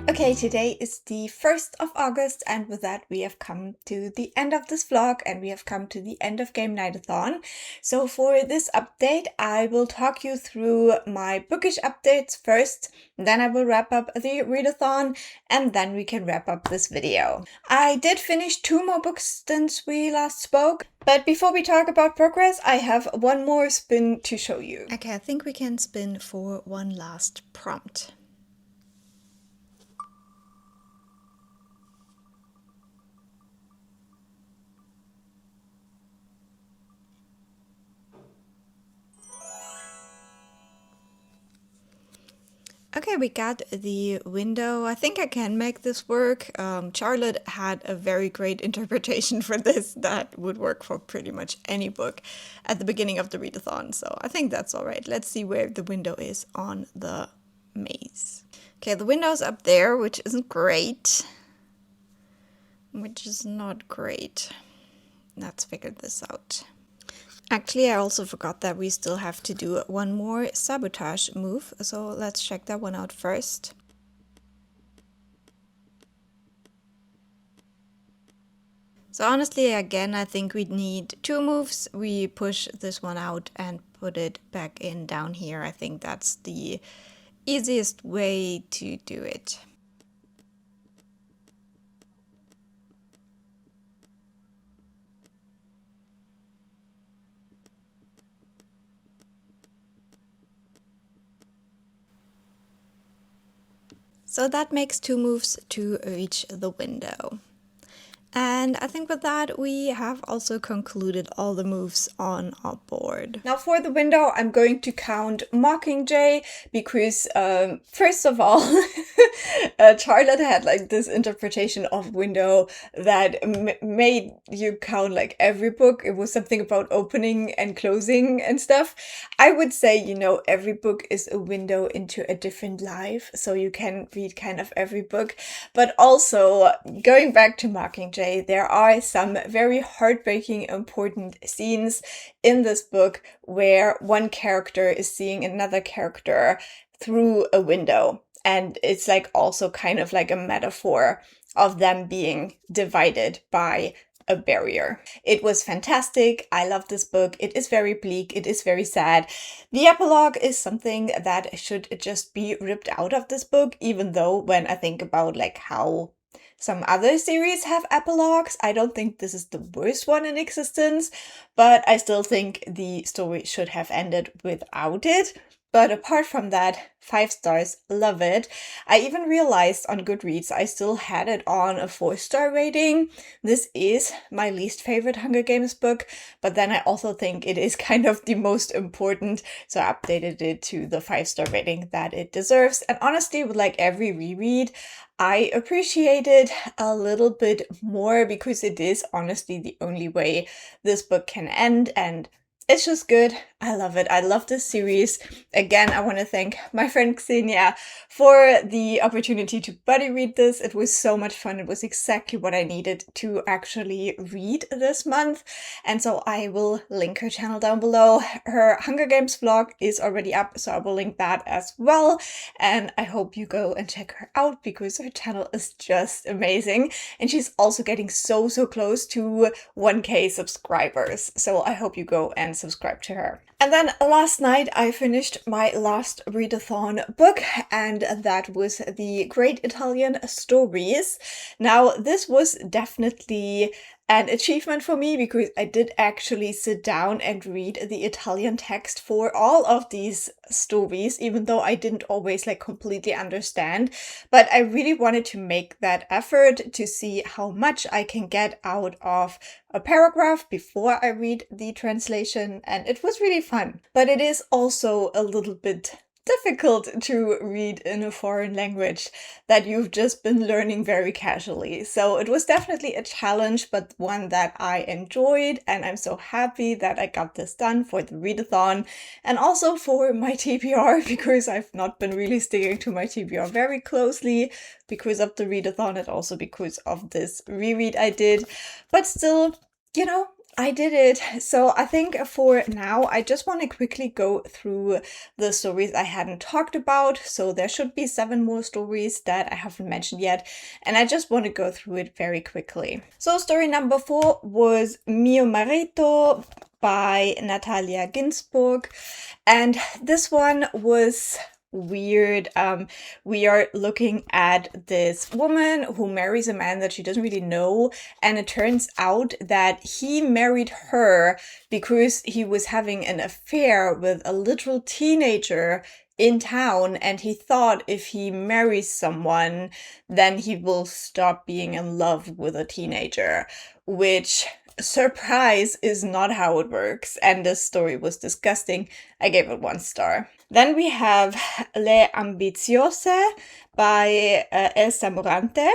A: Okay, today is the 1st of August, and with that we have come to the end of this vlog and we have come to the end of Gamenightathon. So for this update, I will talk you through my bookish updates first, then I will wrap up the readathon, and then we can wrap up this video. I did finish 2 more books since we last spoke, but before we talk about progress, I have one more spin to show you.
B: Okay, I think we can spin for one last prompt. Okay, we got the window. I think I can make this work. Charlotte had a very great interpretation for this that would work for pretty much any book at the beginning of the readathon, so I think that's all right. Let's see where the window is on the maze. Okay, the window's up there, which isn't great. Which is not great. Let's figure this out. Actually, I also forgot that we still have to do one more sabotage move, so let's check that one out first. So honestly, again, I think we need 2 moves. We push this one out and put it back in down here. I think that's the easiest way to do it. So that makes 2 moves to reach the window. And I think with that, we have also concluded all the moves on our board.
A: Now for the window, I'm going to count Mockingjay because, first of all, Charlotte had like this interpretation of window that made you count like every book. It was something about opening and closing and stuff. I would say, you know, every book is a window into a different life, so you can read kind of every book. But also, going back to Mockingjay, there are some very heartbreaking, important scenes in this book where one character is seeing another character through a window. And it's like also kind of like a metaphor of them being divided by a barrier. It was fantastic. I love this book. It is very bleak. It is very sad. The epilogue is something that should just be ripped out of this book, even though when I think about like how some other series have epilogues, I don't think this is the worst one in existence, but I still think the story should have ended without it. But apart from that, 5 stars, love it. I even realized on Goodreads I still had it on a 4-star rating. This is my least favorite Hunger Games book, but then I also think it is kind of the most important, so I updated it to the 5-star rating that it deserves. And honestly, with like every reread, I appreciate it a little bit more because it is honestly the only way this book can end, and it's just good. I love it. I love this series. Again, I want to thank my friend Xenia for the opportunity to buddy read this. It was so much fun. It was exactly what I needed to actually read this month. And so I will link her channel down below. Her Hunger Games vlog is already up, so I will link that as well. And I hope you go and check her out because her channel is just amazing. And she's also getting so close to 1K subscribers. So I hope you go and subscribe to her. And then last night I finished my last readathon book, and that was the Great Italian Stories. Now, this was definitely an achievement for me because I did actually sit down and read the Italian text for all of these stories, even though I didn't always like completely understand. But I really wanted to make that effort to see how much I can get out of a paragraph before I read the translation, and it was really fun. But it is also a little bit difficult to read in a foreign language that you've just been learning very casually. So it was definitely a challenge, but one that I enjoyed, and I'm so happy that I got this done for the readathon and also for my TBR, because I've not been really sticking to my TBR very closely because of the readathon and also because of this reread I did. But still, you know, I did it. So I think for now, I just want to quickly go through the stories I hadn't talked about. So there should be 7 more stories that I haven't mentioned yet. And I just want to go through it very quickly. So story number 4 was Mio Marito by Natalia Ginsburg. And this one was weird. We are looking at this woman who marries a man that she doesn't really know, and it turns out that he married her because he was having an affair with a literal teenager in town, and he thought if he marries someone, then he will stop being in love with a teenager, which, surprise, is not how it works, and this story was disgusting. I gave it 1 star. Then we have Le Ambiziose by Elsa Morante.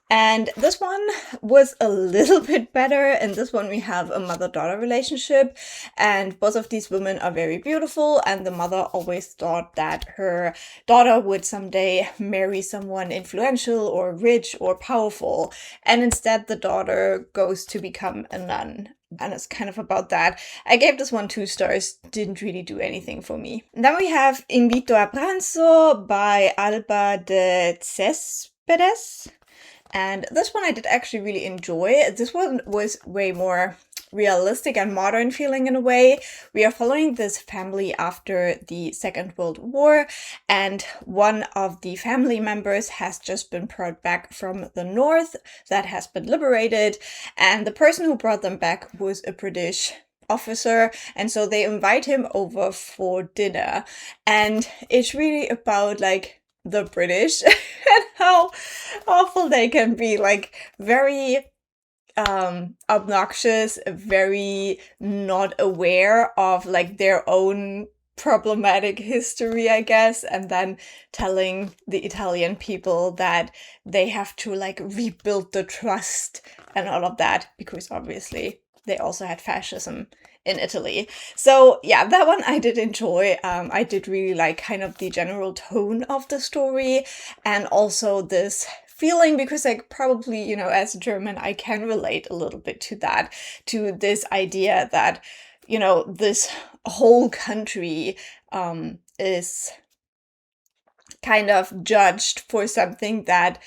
A: And this one was a little bit better. In this one, we have a mother-daughter relationship, and both of these women are very beautiful, and the mother always thought that her daughter would someday marry someone influential or rich or powerful, and instead the daughter goes to become a nun. And it's kind of about that. I gave this one 2 stars, didn't really do anything for me. Then we have Invito a Pranzo by Alba de Céspedes. And this one I did actually really enjoy. This one was way more realistic and modern feeling in a way. We are following this family after the Second World War, and one of the family members has just been brought back from the north that has been liberated, and the person who brought them back was a British officer, and so they invite him over for dinner, and it's really about like the British and how awful they can be, like very obnoxious, very not aware of like their own problematic history, I guess, and then telling the Italian people that they have to like rebuild the trust and all of that, because obviously they also had fascism in Italy. So yeah, that one I did enjoy. I did really like kind of the general tone of the story, and also this feeling, because like probably, you know, as a German, I can relate a little bit to that, to this idea that, you know, this whole country is kind of judged for something that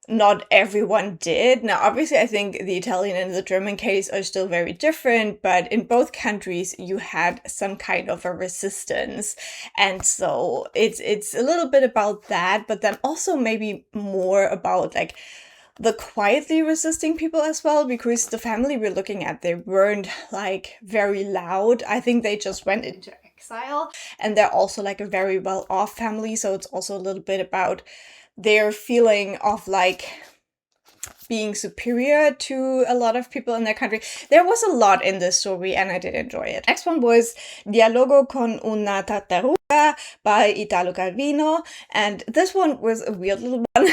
A: not everyone did. Now, obviously, I think the Italian and the German case are still very different, but in both countries, you had some kind of a resistance. And so it's a little bit about that, but then also maybe more about like the quietly resisting people as well, because the family we're looking at, they weren't like very loud. I think they just went into exile, and they're also like a very well-off family. So it's also a little bit about their feeling of like being superior to a lot of people in their country. There was a lot in this story, and I did enjoy it. Next one was Dialogo con una tartaruga by Italo Calvino, and this one was a weird little one.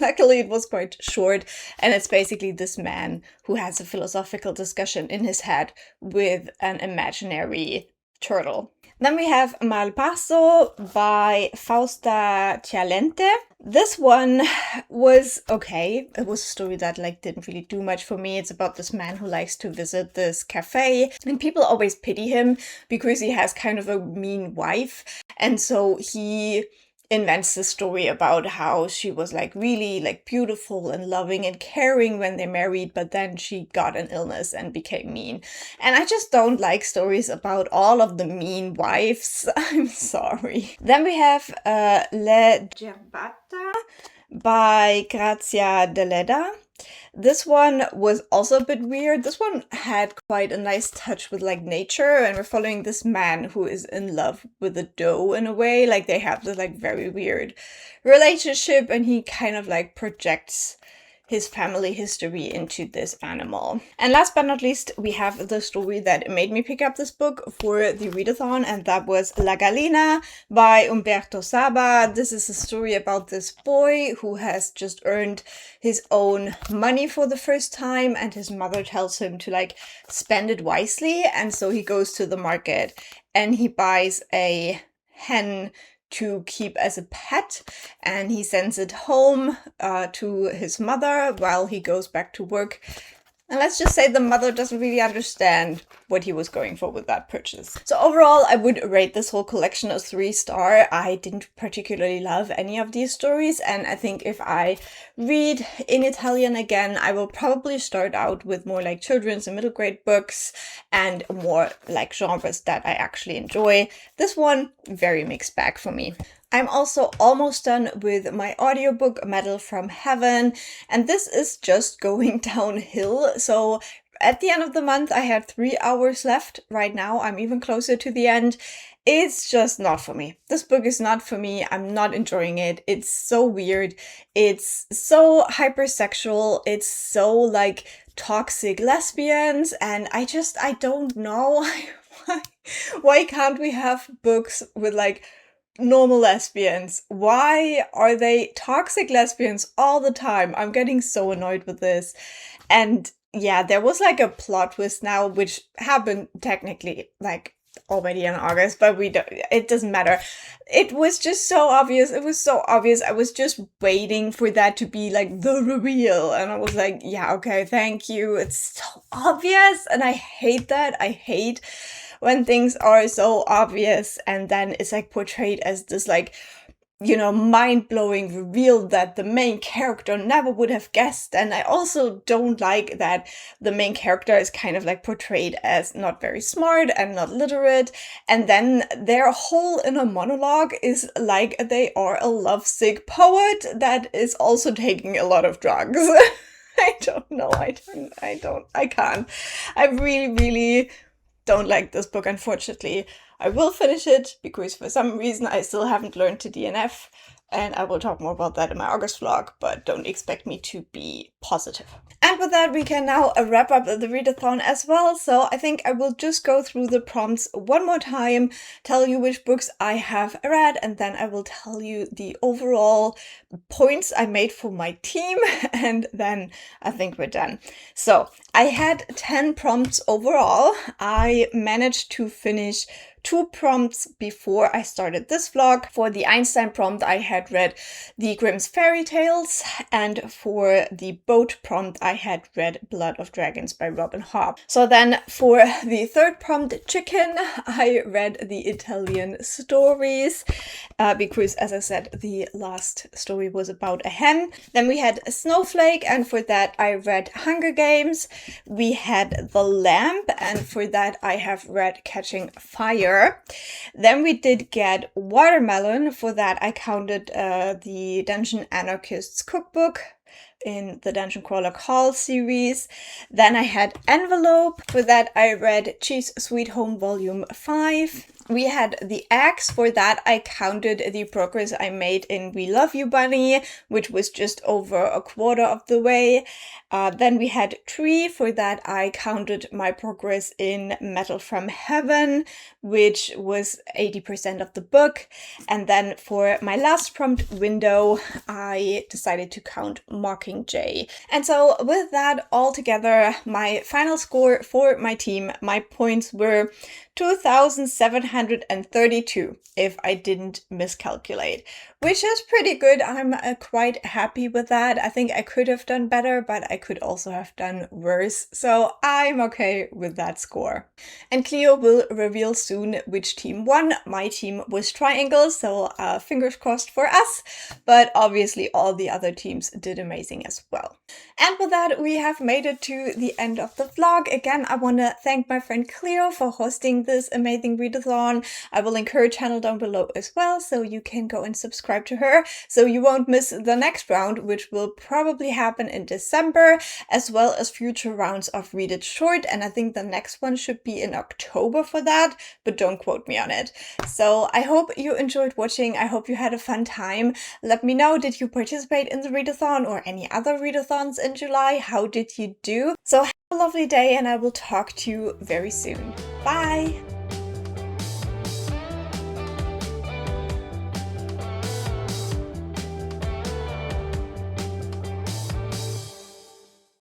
A: Luckily, it was quite short, and it's basically this man who has a philosophical discussion in his head with an imaginary turtle. Then we have Malpaso by Fausta Cialente. This one was okay. It was a story that like didn't really do much for me. It's about this man who likes to visit this cafe, and people always pity him because he has kind of a mean wife. And so he invents the story about how she was like really like beautiful and loving and caring when they married, but then she got an illness and became mean. And I just don't like stories about all of the mean wives. I'm sorry. Then we have Le Gerbata by Grazia Deleda. This one was also a bit weird. This one had quite a nice touch with like nature, and we're following this man who is in love with a doe in a way. Like they have this like very weird relationship, and he kind of like projects his family history into this animal. And last but not least, we have the story that made me pick up this book for the readathon, and that was La Gallina by Umberto Saba. This is a story about this boy who has just earned his own money for the first time, and his mother tells him to like spend it wisely, and so he goes to the market and he buys a hen to keep as a pet, and he sends it home to his mother while he goes back to work And let's just say the mother doesn't really understand what he was going for with that purchase. So overall, I would rate this whole collection a 3-star. I didn't particularly love any of these stories, and I think if I read in Italian again, I will probably start out with more like children's and middle grade books and more like genres that I actually enjoy. This one, very mixed bag for me. I'm also almost done with my audiobook Metal from Heaven, and this is just going downhill. So at the end of the month, I had 3 hours left. Right now, I'm even closer to the end. It's just not for me. This book is not for me. I'm not enjoying it. It's so weird. It's so hypersexual. It's so like toxic lesbians, and I don't know why can't we have books with like normal lesbians? Why are they toxic lesbians all the time? I'm getting so annoyed with this. And yeah, there was like a plot twist now, which happened technically like already in August, but it doesn't matter. It was just so obvious. It was so obvious. I was just waiting for that to be like the reveal. And I was like, yeah, okay, thank you. It's so obvious. And I hate that. I hate when things are so obvious and then it's like portrayed as this like, you know, mind-blowing reveal that the main character never would have guessed. And I also don't like that the main character is kind of like portrayed as not very smart and not literate. And then their whole inner monologue is like they are a lovesick poet that is also taking a lot of drugs. I don't know. I can't. I really, really don't like this book, unfortunately. I will finish it because for some reason I still haven't learned to DNF, and I will talk more about that in my August vlog, but don't expect me to be positive. And with that, we can now wrap up the readathon as well. So I think I will just go through the prompts one more time, tell you which books I have read, and then I will tell you the overall points I made for my team, and then I think we're done. So I had 10 prompts overall. I managed to finish 2 prompts before I started this vlog. For the Einstein prompt, I had read the Grimm's Fairy Tales, and for the boat prompt, I had read Blood of Dragons by Robin Hobb. So then for the third prompt, Chicken, I read the Italian stories, because as I said, the last story was about a hen. Then we had a Snowflake, and for that I read Hunger Games. We had The Lamp, and for that I have read Catching Fire. Then we did get Watermelon. For that I counted the Dungeon Anarchist's Cookbook in the Dungeon Crawler Call series. Then I had Envelope. For that I read Cheese Sweet Home Volume 5. We had The Axe. For that I counted the progress I made in We Love You Bunny, which was just over a quarter of the way. Then we had Tree. For that I counted my progress in Metal from Heaven, which was 80% of the book. And then for my last prompt, Window, I decided to count Mockingjay. And so with that all together, my final score for my team, my points were 2,732 if I didn't miscalculate, which is pretty good. I'm quite happy with that. I think I could have done better, but I could also have done worse. So I'm okay with that score. And Clio will reveal soon which team won. My team was Triangle, so fingers crossed for us. But obviously all the other teams did amazing as well. And with that, we have made it to the end of the vlog. Again, I want to thank my friend Clio for hosting this amazing readathon. I will link her channel down below as well, so you can go and subscribe to her so you won't miss the next round, which will probably happen in December, as well as future rounds of Read It Short. And I think the next one should be in October for that, but don't quote me on it. So I hope you enjoyed watching. I hope you had a fun time. Let me know, did you participate in the readathon or any other readathons in July? How did you do? So have a lovely day, and I will talk to you very soon. Bye!